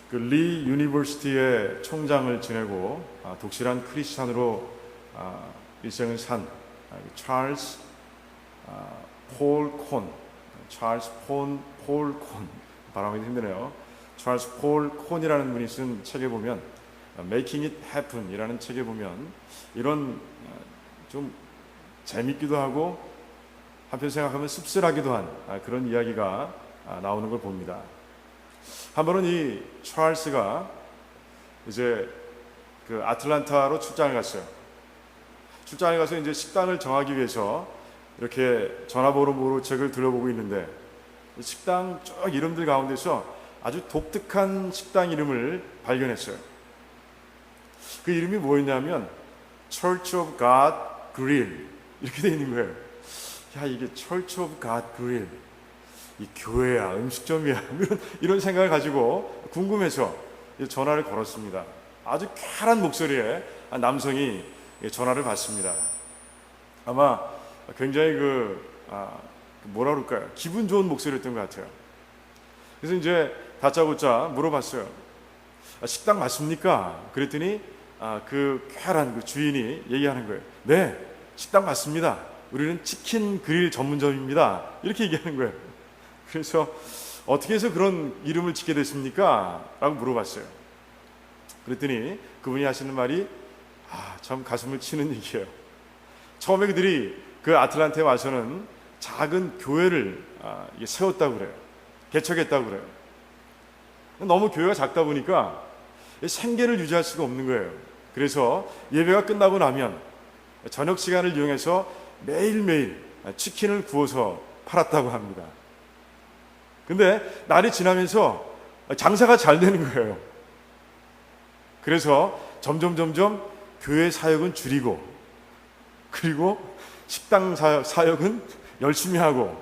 그 리 유니버시티의 총장을 지내고 독실한 크리스찬으로 일생을 산 찰스 폴 콘, 폴 콘, 발음하기 힘드네요. 찰스 폴 콘이라는 분이 쓴 책에 보면 Making It Happen 이라는 책에 보면 이런 좀 재밌기도 하고 한편 생각하면 씁쓸하기도 한 그런 이야기가 나오는 걸 봅니다. 한 번은 이 찰스가 이제 그 아틀란타로 출장을 갔어요. 출장에 가서 이제 식당을 정하기 위해서 이렇게 전화번호 책을 들여보고 있는데 식당 쭉 이름들 가운데서 아주 독특한 식당 이름을 발견했어요. 그 이름이 뭐였냐면 Church of God Grill 이렇게 돼 있는 거예요. 야, 이게 Church of God Grill, 이 교회야, 음식점이야, 이런 생각을 가지고 궁금해서 전화를 걸었습니다. 아주 쾌활한 목소리에 남성이 전화를 받습니다. 아마 굉장히 뭐라 그럴까요? 기분 좋은 목소리였던 것 같아요. 그래서 이제 다짜고짜 물어봤어요. 식당 맞습니까? 그랬더니 그 쾌활한 그 주인이 얘기하는 거예요. 네, 식당 맞습니다. 우리는 치킨 그릴 전문점입니다. 이렇게 얘기하는 거예요. 그래서 어떻게 해서 그런 이름을 짓게 됐습니까? 라고 물어봤어요. 그랬더니 그분이 하시는 말이 참 가슴을 치는 얘기예요. 처음에 그들이 그 아틀란타에 와서는 작은 교회를 세웠다고 그래요. 개척했다고 그래요. 너무 교회가 작다 보니까 생계를 유지할 수가 없는 거예요. 그래서 예배가 끝나고 나면 저녁 시간을 이용해서 매일매일 치킨을 구워서 팔았다고 합니다. 근데 날이 지나면서 장사가 잘 되는 거예요. 그래서 점점 교회 사역은 줄이고, 그리고 식당 사역은 열심히 하고,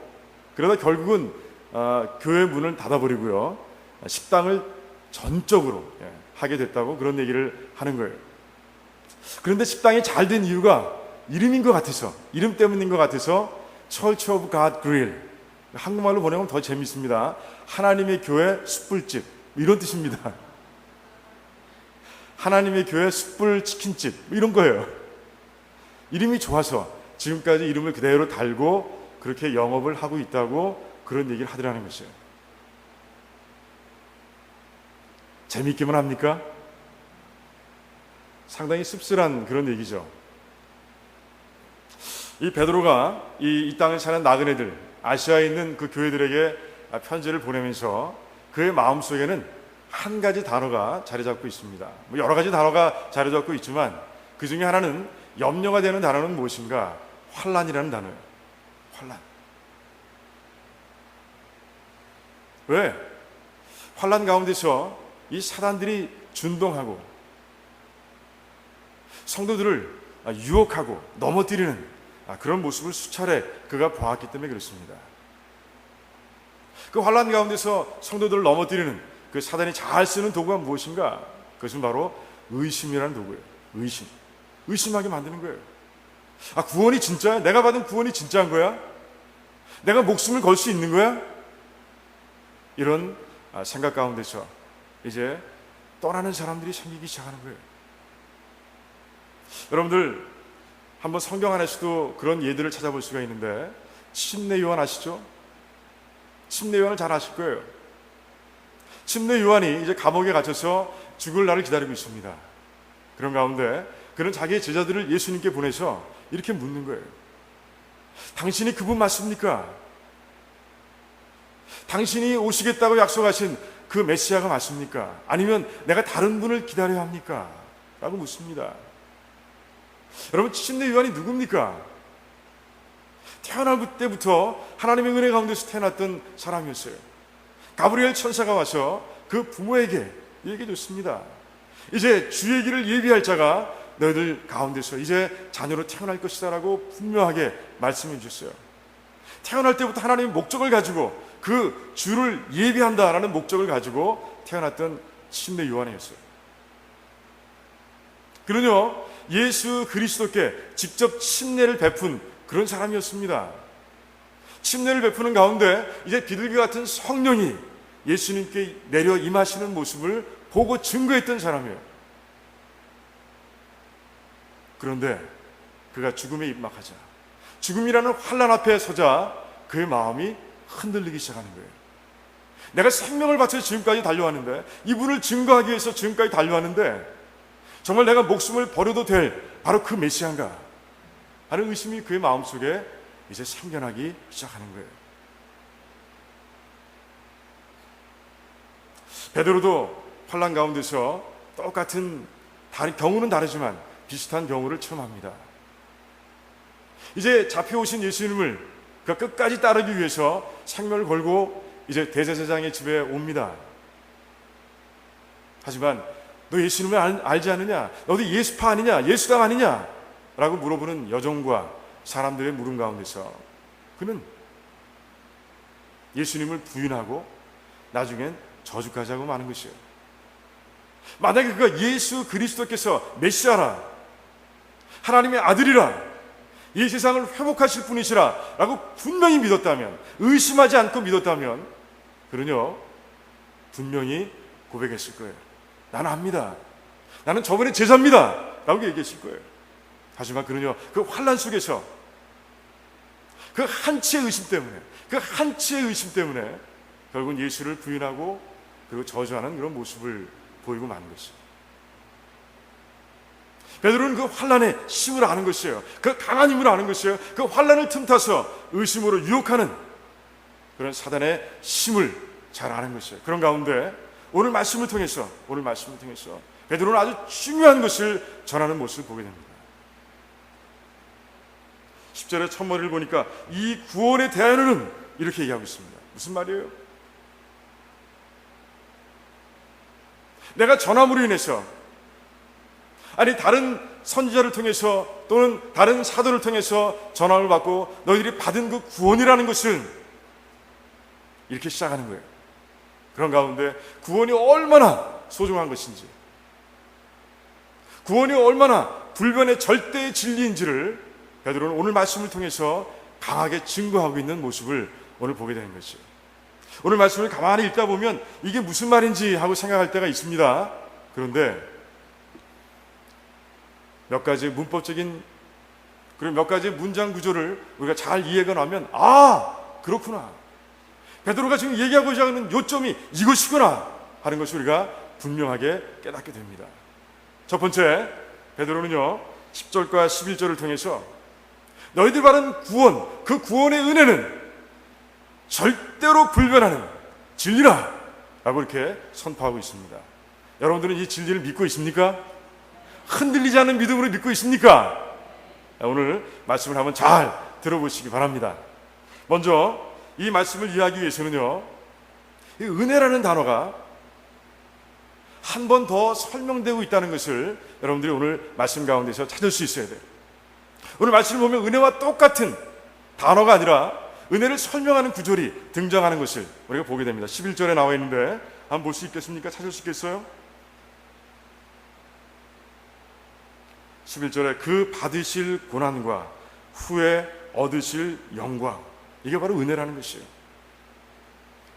그러다 결국은 교회 문을 닫아버리고요, 식당을 전적으로 하게 됐다고 그런 얘기를 하는 거예요. 그런데 식당이 잘 된 이유가 이름인 것 같아서, 이름 때문인 것 같아서 Church of God Grill, 한국말로 번역하면 더 재밌습니다. 하나님의 교회 숯불집, 이런 뜻입니다. 하나님의 교회 숯불 치킨집, 이런 거예요. 이름이 좋아서 지금까지 이름을 그대로 달고 그렇게 영업을 하고 있다고 그런 얘기를 하더라는 것이에요. 재밌기만 합니까? 상당히 씁쓸한 그런 얘기죠. 이 베드로가 이 땅에 사는 나그네들, 아시아에 있는 그 교회들에게 편지를 보내면서 그의 마음속에는 한 가지 단어가 자리 잡고 있습니다. 여러 가지 단어가 자리 잡고 있지만 그 중에 하나는 염려가 되는 단어는 무엇인가? 환난이라는 단어예요. 환난. 왜? 환난 가운데서 이 사단들이 준동하고 성도들을 유혹하고 넘어뜨리는 그런 모습을 수차례 그가 보았기 때문에 그렇습니다. 그 환난 가운데서 성도들을 넘어뜨리는 그 사단이 잘 쓰는 도구가 무엇인가? 그것은 바로 의심이라는 도구예요. 의심하게 만드는 거예요. 구원이 진짜야? 내가 받은 구원이 진짜인 거야? 내가 목숨을 걸 수 있는 거야? 이런 생각 가운데서 이제 떠나는 사람들이 생기기 시작하는 거예요. 여러분들 한번 성경 안에서도 그런 예들을 찾아볼 수가 있는데, 침례 요한 아시죠? 침례 요한을 잘 아실 거예요. 침례 요한이 이제 감옥에 갇혀서 죽을 날을 기다리고 있습니다. 그런 가운데 그는 자기의 제자들을 예수님께 보내서 이렇게 묻는 거예요. 당신이 그분 맞습니까? 당신이 오시겠다고 약속하신 그 메시아가 맞습니까? 아니면 내가 다른 분을 기다려야 합니까? 라고 묻습니다. 여러분, 침례 요한이 누굽니까? 태어날 때부터 하나님의 은혜 가운데서 태어났던 사람이었어요. 가브리엘 천사가 와서 그 부모에게 얘기해 줬습니다. 이제 주의 길을 예비할 자가 너희들 가운데서 이제 자녀로 태어날 것이다 라고 분명하게 말씀해 주셨어요. 태어날 때부터 하나님의 목적을 가지고 그 주를 예비한다라는 목적을 가지고 태어났던 침례 요한이었어요. 그는요, 예수 그리스도께 직접 침례를 베푼 그런 사람이었습니다. 침례를 베푸는 가운데 이제 비둘기 같은 성령이 예수님께 내려 임하시는 모습을 보고 증거했던 사람이에요. 그런데 그가 죽음에 입막하자, 죽음이라는 환난 앞에 서자 그의 마음이 흔들리기 시작하는 거예요. 내가 생명을 바쳐 지금까지 달려왔는데, 이분을 증거하기 위해서 지금까지 달려왔는데 정말 내가 목숨을 버려도 될 바로 그 메시아인가 하는 의심이 그의 마음속에 이제 생겨나기 시작하는 거예요. 베드로도 환난 가운데서 똑같은 경우는 다르지만 비슷한 경우를 체험합니다. 이제 잡혀오신 예수님을 그 끝까지 따르기 위해서 생명을 걸고 이제 대제사장의 집에 옵니다. 하지만 너 예수님을 알지 않느냐? 너도 예수파 아니냐? 예수당 아니냐? 라고 물어보는 여종과 사람들의 물음 가운데서 그는 예수님을 부인하고 나중엔 저주까지 하고 마는 것이에요. 만약에 그가 예수 그리스도께서 메시아라, 하나님의 아들이라, 이 세상을 회복하실 분이시라 라고 분명히 믿었다면, 의심하지 않고 믿었다면 그는요 분명히 고백했을 거예요. 나는 압니다. 나는 저번에 제자입니다 라고 얘기했을 거예요. 하지만 그는요 그 환난 속에서 그 한치의 의심 때문에 결국은 예수를 부인하고 그리고 저주하는 그런 모습을 보이고 마는 것이에요. 베드로는 그 환난의 힘을 아는 것이에요. 그 강한 힘을 아는 것이에요. 그 환난을 틈타서 의심으로 유혹하는 그런 사단의 힘을 잘 아는 것이에요. 그런 가운데 오늘 말씀을 통해서 베드로는 아주 중요한 것을 전하는 모습을 보게 됩니다. 10절의 첫머리를 보니까 이 구원에 대하여는 이렇게 얘기하고 있습니다. 무슨 말이에요? 내가 전함으로 인해서, 아니 다른 선지자를 통해서 또는 다른 사도를 통해서 전함을 받고 너희들이 받은 그 구원이라는 것은 이렇게 시작하는 거예요. 그런 가운데 구원이 얼마나 소중한 것인지, 구원이 얼마나 불변의 절대의 진리인지를 베드로는 오늘 말씀을 통해서 강하게 증거하고 있는 모습을 오늘 보게 되는 것이에요. 오늘 말씀을 가만히 읽다 보면 이게 무슨 말인지 하고 생각할 때가 있습니다. 그런데 몇 가지 문법적인 그리고 몇 가지 문장 구조를 우리가 잘 이해가 나면 그렇구나, 베드로가 지금 얘기하고자 하는 요점이 이것이구나 하는 것을 우리가 분명하게 깨닫게 됩니다. 첫 번째, 베드로는요 10절과 11절을 통해서 너희들 받은 구원, 그 구원의 은혜는 절대로 불변하는 진리라 라고 이렇게 선포하고 있습니다. 여러분들은 이 진리를 믿고 있습니까? 흔들리지 않는 믿음으로 믿고 있습니까? 오늘 말씀을 한번 잘 들어보시기 바랍니다. 먼저 이 말씀을 이해하기 위해서는요 이 은혜라는 단어가 한 번 더 설명되고 있다는 것을 여러분들이 오늘 말씀 가운데서 찾을 수 있어야 돼요. 오늘 말씀을 보면 은혜와 똑같은 단어가 아니라 은혜를 설명하는 구절이 등장하는 것을 우리가 보게 됩니다. 11절에 나와 있는데 한번 볼 수 있겠습니까? 찾을 수 있겠어요? 11절에 그 받으실 고난과 후에 얻으실 영광, 이게 바로 은혜라는 것이에요.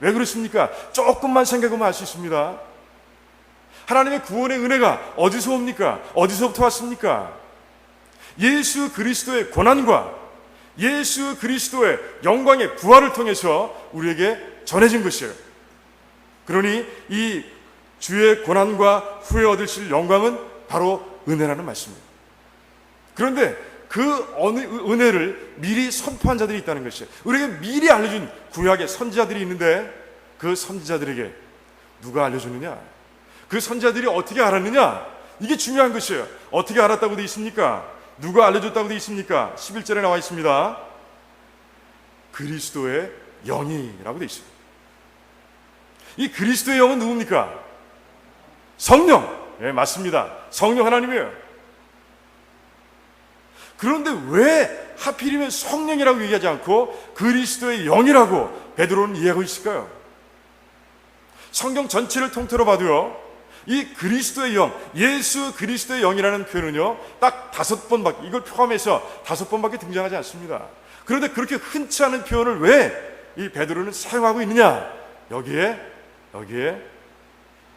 왜 그렇습니까? 조금만 생각하면 알 수 있습니다. 하나님의 구원의 은혜가 어디서 옵니까? 어디서부터 왔습니까? 예수 그리스도의 고난과 예수 그리스도의 영광의 부활을 통해서 우리에게 전해진 것이에요. 그러니 이 주의 고난과 후에 얻으실 영광은 바로 은혜라는 말씀입니다. 그런데 그 은혜를 미리 선포한 자들이 있다는 것이에요. 우리에게 미리 알려준 구약의 선지자들이 있는데 그 선지자들에게 누가 알려주느냐? 그 선지자들이 어떻게 알았느냐? 이게 중요한 것이에요. 어떻게 알았다고 되어 있습니까? 누가 알려줬다고 되어 있습니까? 11절에 나와 있습니다. 그리스도의 영이라고 되어 있습니다. 이 그리스도의 영은 누굽니까? 성령. 네, 맞습니다. 성령 하나님이에요. 그런데 왜 하필이면 성령이라고 얘기하지 않고 그리스도의 영이라고 베드로는 이해하고 있을까요? 성경 전체를 통틀어 봐도요, 이 그리스도의 영, 예수 그리스도의 영이라는 표현은요 딱 5번밖에, 이걸 포함해서 5번밖에 등장하지 않습니다. 그런데 그렇게 흔치 않은 표현을 왜 이 베드로는 사용하고 있느냐? 여기에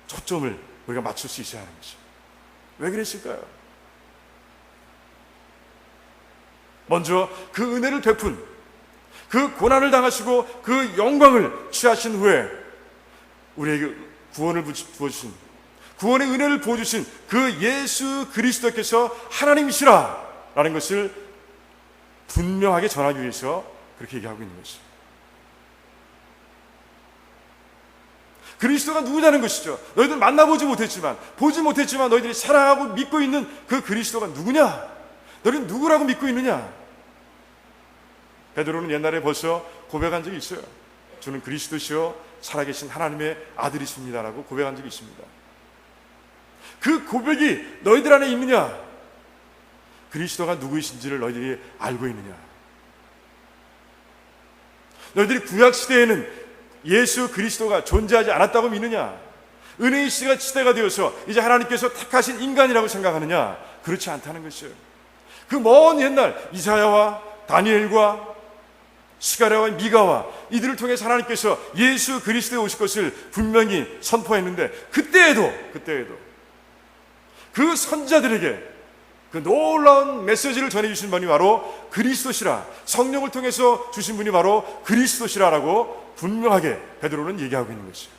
초점을 우리가 맞출 수 있어야 하는 것이죠. 왜 그랬을까요? 먼저 그 은혜를 베푼, 그 고난을 당하시고 그 영광을 취하신 후에 우리에게 구원을 부어주신, 구원의 은혜를 부어주신 그 예수 그리스도께서 하나님이시라 라는 것을 분명하게 전하기 위해서 그렇게 얘기하고 있는 것이죠. 그리스도가 누구냐는 것이죠. 너희들 만나보지 못했지만, 보지 못했지만 너희들이 사랑하고 믿고 있는 그 그리스도가 누구냐? 너희는 누구라고 믿고 있느냐? 베드로는 옛날에 벌써 고백한 적이 있어요. 저는 그리스도시요 살아계신 하나님의 아들이십니다라고 고백한 적이 있습니다. 그 고백이 너희들 안에 있느냐? 그리스도가 누구이신지를 너희들이 알고 있느냐? 너희들이 구약시대에는 예수 그리스도가 존재하지 않았다고 믿느냐? 은혜의 시대가 되어서 이제 하나님께서 택하신 인간이라고 생각하느냐? 그렇지 않다는 것이에요. 그 먼 옛날 이사야와 다니엘과 스가랴와 미가와 이들을 통해 하나님께서 예수 그리스도에 오실 것을 분명히 선포했는데 그때에도 그 선자들에게 그 놀라운 메시지를 전해주신 분이 바로 그리스도시라, 성령을 통해서 주신 분이 바로 그리스도시라라고 분명하게 베드로는 얘기하고 있는 것이에요.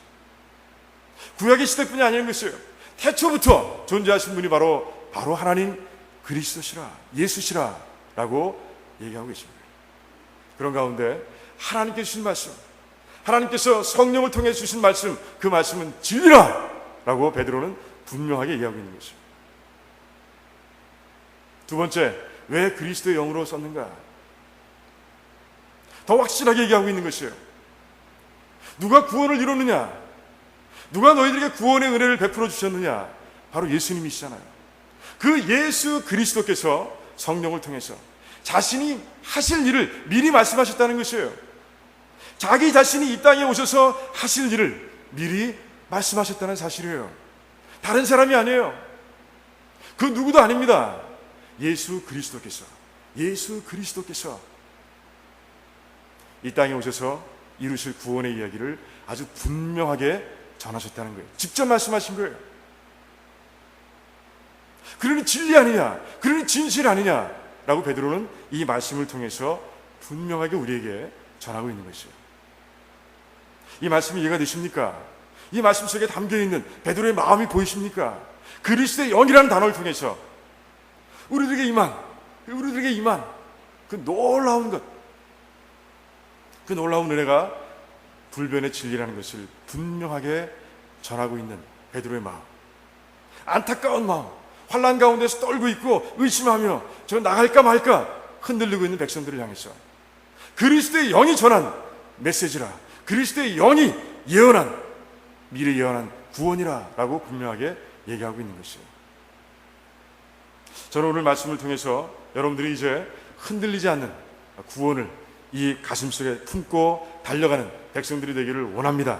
구약의 시대뿐이 아닌 것이에요. 태초부터 존재하신 분이 바로 하나님 그리스도시라, 예수시라라고 얘기하고 계십니다. 그런 가운데 하나님께서 주신 말씀, 하나님께서 성령을 통해 주신 말씀, 그 말씀은 진리라라고 베드로는 분명하게 얘기하고 있는 것이죠. 두 번째, 왜 그리스도의 영으로 썼는가? 더 확실하게 얘기하고 있는 것이에요. 누가 구원을 이뤘느냐? 누가 너희들에게 구원의 은혜를 베풀어 주셨느냐? 바로 예수님이시잖아요. 그 예수 그리스도께서 성령을 통해서 자신이 하실 일을 미리 말씀하셨다는 것이에요. 자기 자신이 이 땅에 오셔서 하실 일을 미리 말씀하셨다는 사실이에요. 다른 사람이 아니에요. 그 누구도 아닙니다. 예수 그리스도께서 이 땅에 오셔서 이루실 구원의 이야기를 아주 분명하게 전하셨다는 거예요. 직접 말씀하신 거예요. 그러니 진리 아니냐, 그러니 진실 아니냐 라고 베드로는 이 말씀을 통해서 분명하게 우리에게 전하고 있는 것이에요. 이 말씀이 이해가 되십니까? 이 말씀 속에 담겨있는 베드로의 마음이 보이십니까? 그리스도의 영이라는 단어를 통해서 우리들에게 임한 그 놀라운 것, 그 놀라운 은혜가 불변의 진리라는 것을 분명하게 전하고 있는 베드로의 마음, 안타까운 마음, 환난 가운데서 떨고 있고 의심하며 저 나갈까 말까 흔들리고 있는 백성들을 향해서 그리스도의 영이 전한 메시지라, 그리스도의 영이 예언한, 미래 예언한 구원이라 라고 분명하게 얘기하고 있는 것이에요. 저는 오늘 말씀을 통해서 여러분들이 이제 흔들리지 않는 구원을 이 가슴속에 품고 달려가는 백성들이 되기를 원합니다.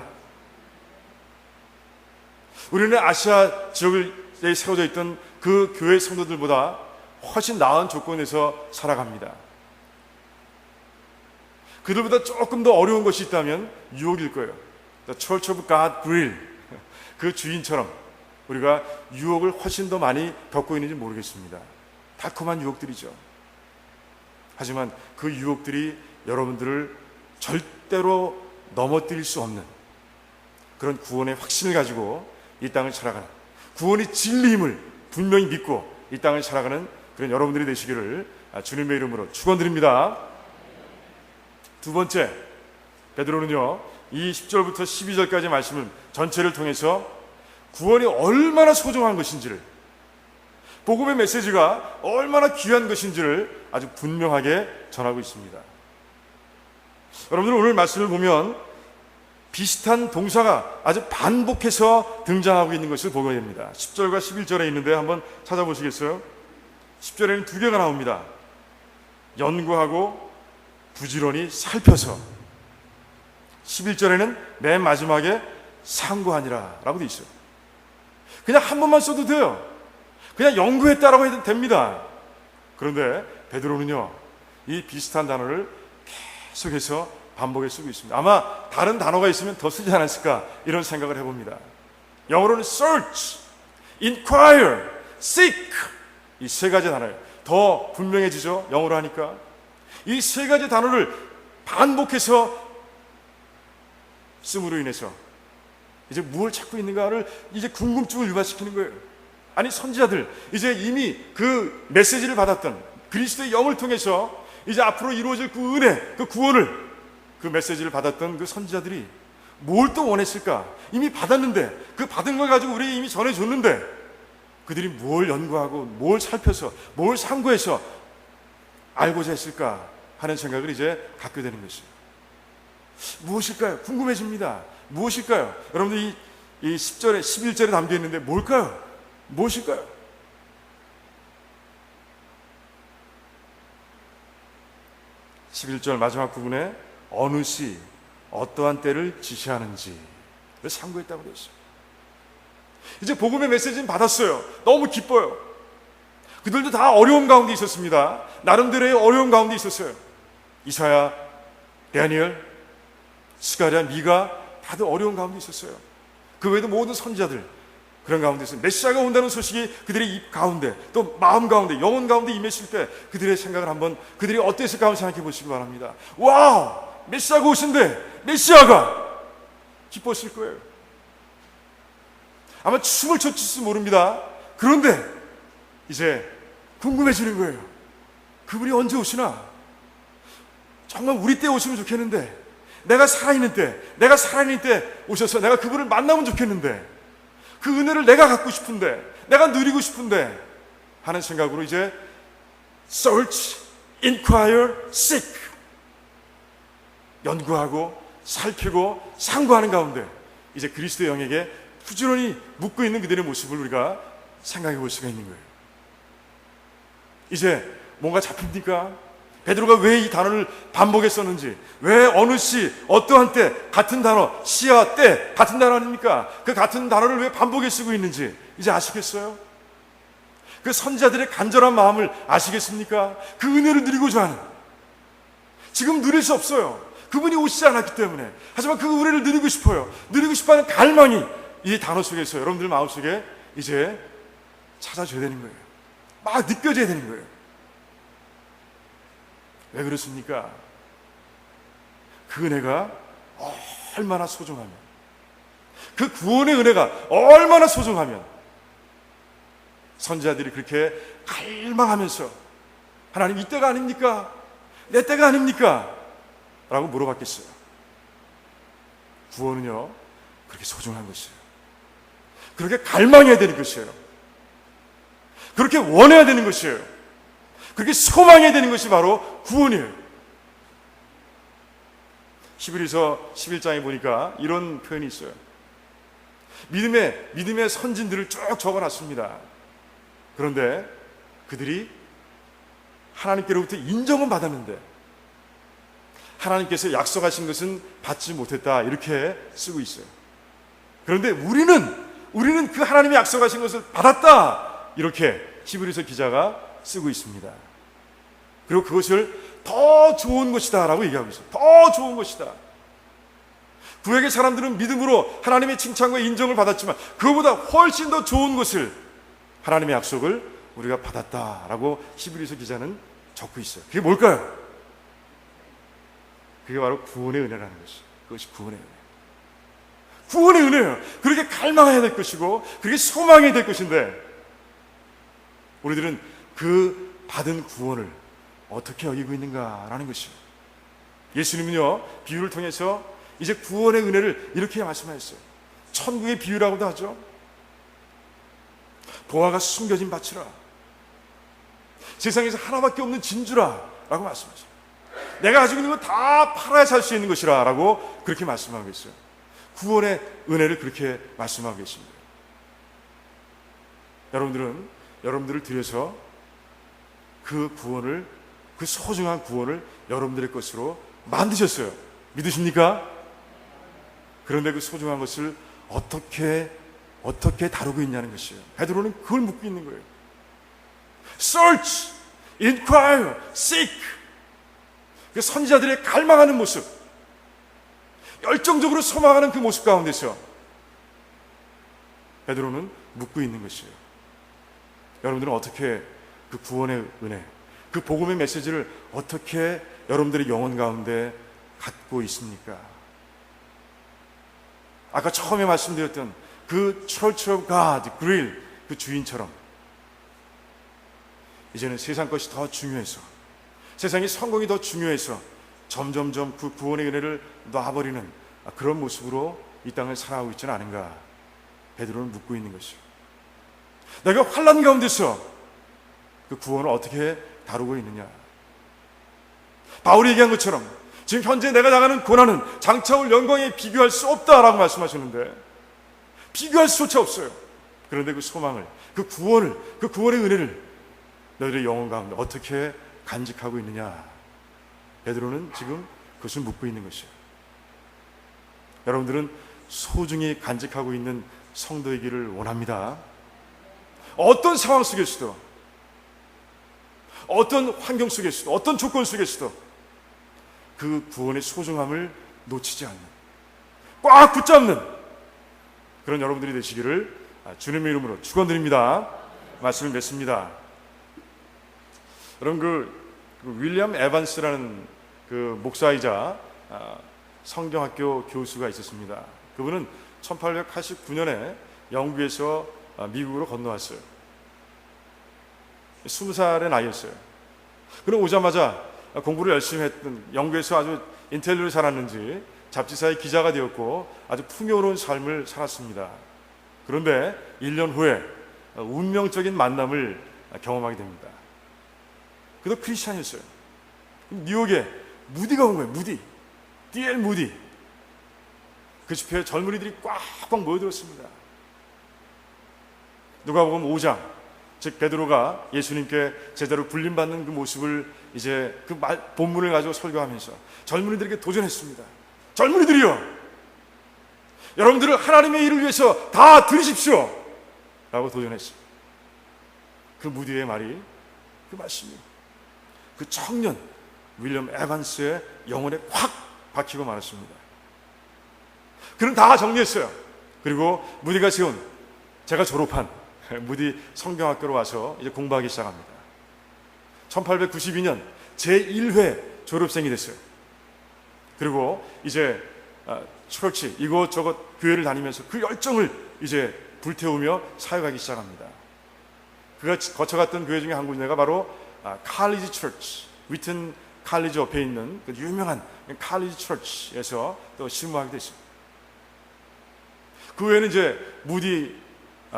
우리는 아시아 지역에 세워져 있던 그 교회 성도들보다 훨씬 나은 조건에서 살아갑니다. 그들보다 조금 더 어려운 것이 있다면 유혹일 거예요. The Church of God Grill, 그 주인처럼 우리가 유혹을 훨씬 더 많이 겪고 있는지 모르겠습니다. 달콤한 유혹들이죠. 하지만 그 유혹들이 여러분들을 절대로 넘어뜨릴 수 없는 그런 구원의 확신을 가지고 이 땅을 살아가는, 구원의 진리임을 분명히 믿고 이 땅을 살아가는 그런 여러분들이 되시기를 주님의 이름으로 축원드립니다. 두 번째, 베드로는요, 이 10절부터 12절까지 말씀을 전체를 통해서 구원이 얼마나 소중한 것인지를, 복음의 메시지가 얼마나 귀한 것인지를 아주 분명하게 전하고 있습니다. 여러분들 오늘 말씀을 보면 비슷한 동사가 아주 반복해서 등장하고 있는 것을 보게 됩니다. 10절과 11절에 있는데 한번 찾아보시겠어요? 10절에는 두 개가 나옵니다. 연구하고 부지런히 살펴서. 11절에는 맨 마지막에 상고하니라 라고 되어 있어요. 그냥 한 번만 써도 돼요. 그냥 연구했다라고 해도 됩니다. 그런데 베드로는요, 이 비슷한 단어를 계속해서 반복해 쓰고 있습니다. 아마 다른 단어가 있으면 더 쓰지 않았을까 이런 생각을 해봅니다. 영어로는 search, inquire, seek. 이 세 가지 단어예요. 더 분명해지죠? 영어로 하니까. 이 세 가지 단어를 반복해서 씀으로 인해서 이제 무엇을 찾고 있는가를 이제 궁금증을 유발시키는 거예요. 아니, 선지자들 이제 이미 그 메시지를 받았던 그리스도의 영을 통해서 이제 앞으로 이루어질 그 은혜, 그 구원을, 그 메시지를 받았던 그 선지자들이 뭘 또 원했을까? 이미 받았는데, 그 받은 걸 가지고 우리에게 이미 전해줬는데 그들이 뭘 연구하고 뭘 살펴서 뭘 상고해서 알고자 했을까 하는 생각을 이제 갖게 되는 것이에요. 무엇일까요? 궁금해집니다. 무엇일까요? 여러분들 이 10절에 11절에 담겨 있는데 뭘까요? 무엇일까요? (11절) 마지막 부분에 어느 시 어떠한 때를 지시하는지를 상고했다고 그랬어요. 이제 복음의 메시지는 받았어요. 너무 기뻐요. 그들도 다 어려움 가운데 있었습니다. 나름대로의 어려움 가운데 있었어요. 이사야, 다니엘, 스가랴, 미가 다들 어려운 가운데 있었어요. 그 외에도 모든 선지자들 그런 가운데 있어요. 메시아가 온다는 소식이 그들의 입 가운데, 또 마음 가운데, 영혼 가운데 임했을 때 그들의 생각을 한번, 그들이 어땠을까 한번 생각해 보시기 바랍니다. 와우! 메시아가 오신대! 메시아가! 기뻤을 거예요. 아마 춤을 췄을지 모릅니다. 그런데 이제 궁금해지는 거예요. 그분이 언제 오시나? 정말 우리 때 오시면 좋겠는데, 내가 살아있는 때 오셔서 내가 그분을 만나면 좋겠는데, 그 은혜를 내가 갖고 싶은데, 내가 누리고 싶은데 하는 생각으로 이제 search, inquire, seek, 연구하고 살피고 상고하는 가운데 이제 그리스도의 영에게 부지런히 묻고 있는 그들의 모습을 우리가 생각해 볼 수가 있는 거예요. 이제 뭔가 잡힙니까? 베드로가 왜 이 단어를 반복했었는지, 왜 어느 시, 어떠한 때, 같은 단어, 시와 때, 같은 단어 아닙니까? 그 같은 단어를 왜 반복해 쓰고 있는지 이제 아시겠어요? 그 선지자들의 간절한 마음을 아시겠습니까? 그 은혜를 누리고자 하는, 지금 누릴 수 없어요. 그분이 오시지 않았기 때문에. 하지만 그 은혜를 누리고 싶어요. 누리고 싶어하는 갈망이 이 단어 속에서 여러분들 마음속에 이제 찾아줘야 되는 거예요. 막 느껴져야 되는 거예요. 왜 그렇습니까? 그 은혜가 얼마나 소중하면, 그 구원의 은혜가 얼마나 소중하면 선지자들이 그렇게 갈망하면서 하나님 이때가 아닙니까? 내 때가 아닙니까? 라고 물어봤겠어요. 구원은요 그렇게 소중한 것이에요. 그렇게 갈망해야 되는 것이에요. 그렇게 원해야 되는 것이에요. 그렇게 소망해야 되는 것이 바로 구원이에요. 히브리서 11장에 보니까 이런 표현이 있어요. 믿음의 선진들을 쭉 적어놨습니다. 그런데 그들이 하나님께로부터 인정은 받았는데 하나님께서 약속하신 것은 받지 못했다, 이렇게 쓰고 있어요. 그런데 우리는 그 하나님이 약속하신 것을 받았다, 이렇게 히브리서 기자가 쓰고 있습니다. 그리고 그것을 더 좋은 것이다 라고 얘기하고 있어요. 더 좋은 것이다. 구약의 사람들은 믿음으로 하나님의 칭찬과 인정을 받았지만 그거보다 훨씬 더 좋은 것을, 하나님의 약속을 우리가 받았다라고 히브리서 기자는 적고 있어요. 그게 뭘까요? 그게 바로 구원의 은혜라는 것이에요. 그것이 구원의 은혜. 구원의 은혜예요. 그렇게 갈망해야 될 것이고 그렇게 소망해야 될 것인데 우리들은 그 받은 구원을 어떻게 여기고 있는가라는 것이에요. 예수님은요 비유를 통해서 이제 구원의 은혜를 이렇게 말씀하셨어요. 천국의 비유라고도 하죠. 보화가 숨겨진 밭이라, 세상에서 하나밖에 없는 진주라 라고 말씀하셨어요. 내가 가지고 있는 건 다 팔아야 살 수 있는 것이라 라고 그렇게 말씀하고 있어요. 구원의 은혜를 그렇게 말씀하고 계십니다. 여러분들은 여러분들을 들여서 그 구원을, 그 소중한 구원을 여러분들의 것으로 만드셨어요. 믿으십니까? 그런데 그 소중한 것을 어떻게 다루고 있냐는 것이에요. 베드로는 그걸 묻고 있는 거예요. Search, inquire, seek. 그 선지자들의 갈망하는 모습, 열정적으로 소망하는 그 모습 가운데서 베드로는 묻고 있는 것이에요. 여러분들은 어떻게 그 구원의 은혜, 그 복음의 메시지를 어떻게 여러분들의 영혼 가운데 갖고 있습니까? 아까 처음에 말씀드렸던 그 Church of God, 그릴 그 주인처럼 이제는 세상 것이 더 중요해서, 세상의 성공이 더 중요해서 점점점 그 구원의 은혜를 놔버리는 그런 모습으로 이 땅을 살아가고 있지는 않은가? 베드로는 묻고 있는 것이요. 내가 환난 가운데서 그 구원을 어떻게 다루고 있느냐? 바울이 얘기한 것처럼 지금 현재 내가 당하는 고난은 장차올 영광에 비교할 수 없다라고 말씀하셨는데, 비교할 수조차 없어요. 그런데 그 소망을, 그 구원을, 그 구원의 은혜를 너희들의 영혼 가운데 어떻게 간직하고 있느냐? 베드로는 지금 그것을 묻고 있는 것이에요. 여러분들은 소중히 간직하고 있는 성도이기를 원합니다. 어떤 상황 속에서도, 어떤 환경 속에서도, 어떤 조건 속에서도 그 구원의 소중함을 놓치지 않는, 꽉 붙잡는 그런 여러분들이 되시기를 주님의 이름으로 축원드립니다. 말씀을 맺습니다. 여러분 그 윌리엄 에반스라는 그 목사이자 성경학교 교수가 있었습니다. 그분은 1889년에 영국에서 미국으로 건너왔어요. 20살의 나이였어요. 그는 오자마자 공부를 열심히 했던, 영국에서 아주 인텔리로 살았는지 잡지사의 기자가 되었고 아주 풍요로운 삶을 살았습니다. 그런데 1년 후에 운명적인 만남을 경험하게 됩니다. 그도 크리스찬이었어요. 뉴욕에 무디가 온 거예요. 무디, D.L. 무디. 그 집회에 젊은이들이 꽉꽉 모여들었습니다. 누가복음 5장, 즉 베드로가 예수님께 제대로 불림받는 그 모습을 이제 그 본문을 가지고 설교하면서 젊은이들에게 도전했습니다. 젊은이들이여, 여러분들을 하나님의 일을 위해서 다 들으십시오 라고 도전했어요. 그 무디의 말이, 그 말씀이 그 청년 윌리엄 에반스의 영혼에 확 박히고 말았습니다. 그는 다 정리했어요. 그리고 무디가 세운, 제가 졸업한 무디 성경학교로 와서 이제 공부하기 시작합니다. 1892년 제1회 졸업생이 됐어요. 그리고 이제 처치 이곳저곳 교회를 다니면서 그 열정을 이제 불태우며 사역하기 시작합니다. 그가 거쳐갔던 교회 중에 한 군데가 바로 칼리지 처치, 위튼 칼리지 옆에 있는 그 유명한 칼리지 처치에서 또 실무하게 됐습니다. 그 후에는 이제 무디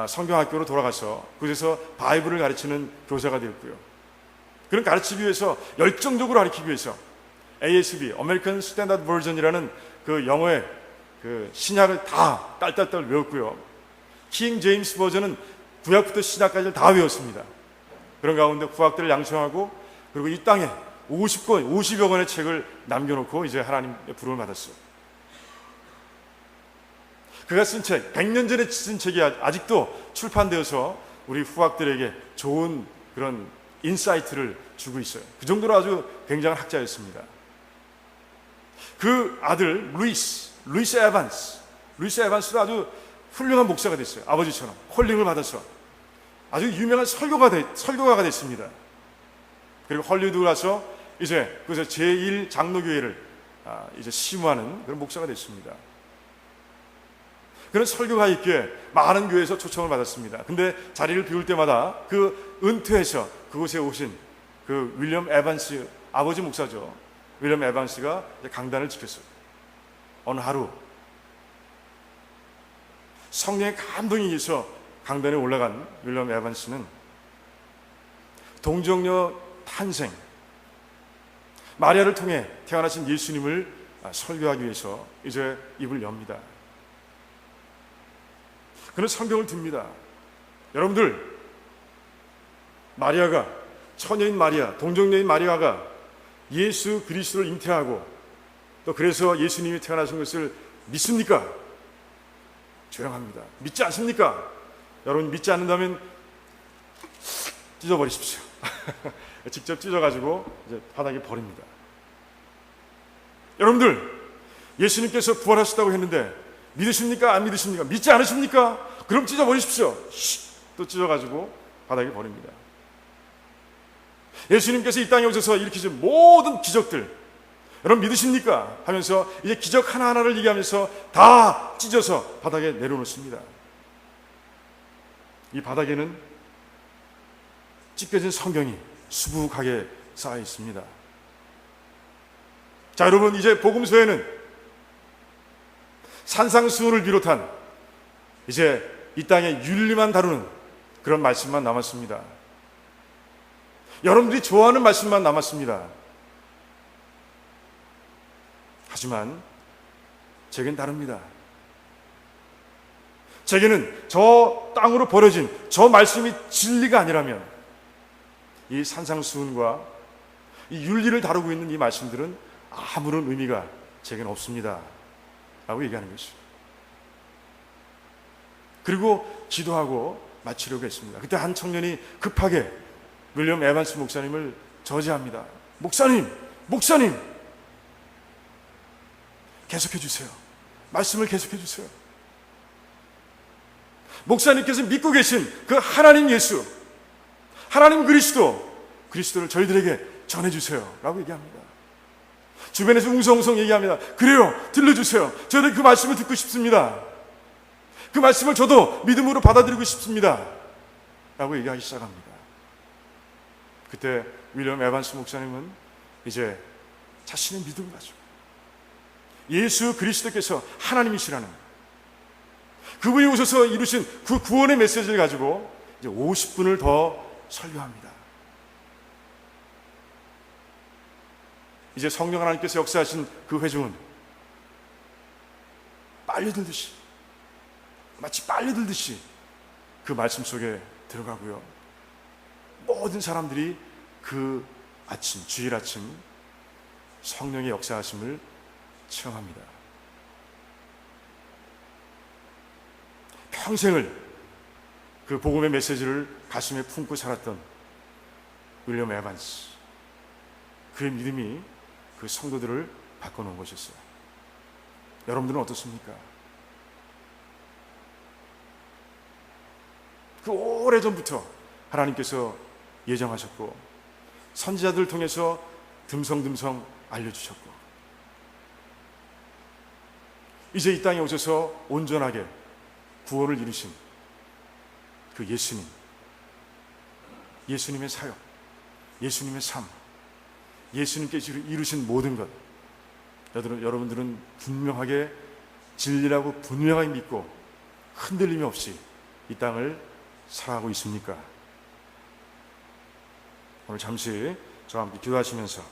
성경학교로 돌아가서 그곳에서 바이블을 가르치는 교사가 되었고요. 그런 가르치기 위해서, 열정적으로 가르치기 위해서 ASB, American Standard Version이라는 그 영어의 그 신약을 다 딸딸딸 외웠고요. 킹 제임스 버전은 구약부터 신약까지 다 외웠습니다. 그런 가운데 후학들을 양성하고, 그리고 이 땅에 50여 권의 책을 남겨놓고 이제 하나님의 부름을 받았어요. 그가 쓴 책, 100년 전에 쓴 책이 아직도 출판되어서 우리 후학들에게 좋은 그런 인사이트를 주고 있어요. 그 정도로 아주 굉장한 학자였습니다. 그 아들 루이스 에반스도 아주 훌륭한 목사가 됐어요. 아버지처럼 콜링을 받아서 아주 유명한 설교가가 됐습니다. 그리고 헐리우드 가서 이제 그래서 제1장로교회를 이제 심무하는 그런 목사가 됐습니다. 그런 설교가 있기에 많은 교회에서 초청을 받았습니다. 근데 자리를 비울 때마다 그 은퇴해서 그곳에 오신 그 윌리엄 에반스, 아버지 목사죠. 윌리엄 에반스가 강단을 지켰어요. 어느 하루 성령의 감동에 의해서 강단에 올라간 윌리엄 에반스는 동정녀 탄생, 마리아를 통해 태어나신 예수님을 설교하기 위해서 이제 입을 엽니다. 그는 성경을 듭니다. 여러분들, 마리아가, 처녀인 마리아, 동정녀인 마리아가 예수 그리스도를 잉태하고 또 그래서 예수님이 태어나신 것을 믿습니까? 조용합니다. 믿지 않습니까? 여러분 믿지 않는다면 찢어버리십시오. 직접 찢어가지고 이제 바닥에 버립니다. 여러분들, 예수님께서 부활하셨다고 했는데 믿으십니까? 안 믿으십니까? 믿지 않으십니까? 그럼 찢어버리십시오. 또 찢어가지고 바닥에 버립니다. 예수님께서 이 땅에 오셔서 일으키신 모든 기적들, 여러분 믿으십니까? 하면서 이제 기적 하나하나를 얘기하면서 다 찢어서 바닥에 내려놓습니다. 이 바닥에는 찢겨진 성경이 수북하게 쌓여 있습니다. 자, 여러분, 이제 복음서에는 산상수훈을 비롯한 이제 이 땅의 윤리만 다루는 그런 말씀만 남았습니다. 여러분들이 좋아하는 말씀만 남았습니다. 하지만 제겐 다릅니다. 제게는 저 땅으로 버려진 저 말씀이 진리가 아니라면 이 산상수훈과 이 윤리를 다루고 있는 이 말씀들은 아무런 의미가 제게는 없습니다 라고 얘기하는 것이죠. 그리고 기도하고 마치려고 했습니다. 그때 한 청년이 급하게 윌리엄 에반스 목사님을 저지합니다. 목사님 계속해 주세요. 말씀을 계속해 주세요. 목사님께서 믿고 계신 그 하나님 예수, 하나님 그리스도를 저희들에게 전해주세요 라고 얘기합니다. 주변에서 웅성웅성 얘기합니다. 그래요, 들려주세요. 저는 그 말씀을 듣고 싶습니다. 그 말씀을 저도 믿음으로 받아들이고 싶습니다 라고 얘기하기 시작합니다. 그때 윌리엄 에반스 목사님은 이제 자신의 믿음을 가지고 예수 그리스도께서 하나님이시라는 그분이 오셔서 이루신 그 구원의 메시지를 가지고 이제 50분을 더 설교합니다. 이제 성령 하나님께서 역사하신 그 회중은 마치 빨려들듯이 그 말씀 속에 들어가고요. 모든 사람들이 그 아침, 주일 아침 성령의 역사하심을 체험합니다. 평생을 그 복음의 메시지를 가슴에 품고 살았던 윌리엄 에반스, 그의 믿음이 그 성도들을 바꿔놓은 것이었어요. 여러분들은 어떻습니까? 그 오래전부터 하나님께서 예정하셨고 선지자들을 통해서 듬성듬성 알려주셨고 이제 이 땅에 오셔서 온전하게 구원을 이루신 그 예수님의 사역, 예수님의 삶, 예수님께서 이루신 모든 것, 여러분들은 분명하게 진리라고 분명하게 믿고 흔들림이 없이 이 땅을 살아가고 있습니까? 오늘 잠시 저와 함께 기도하시면서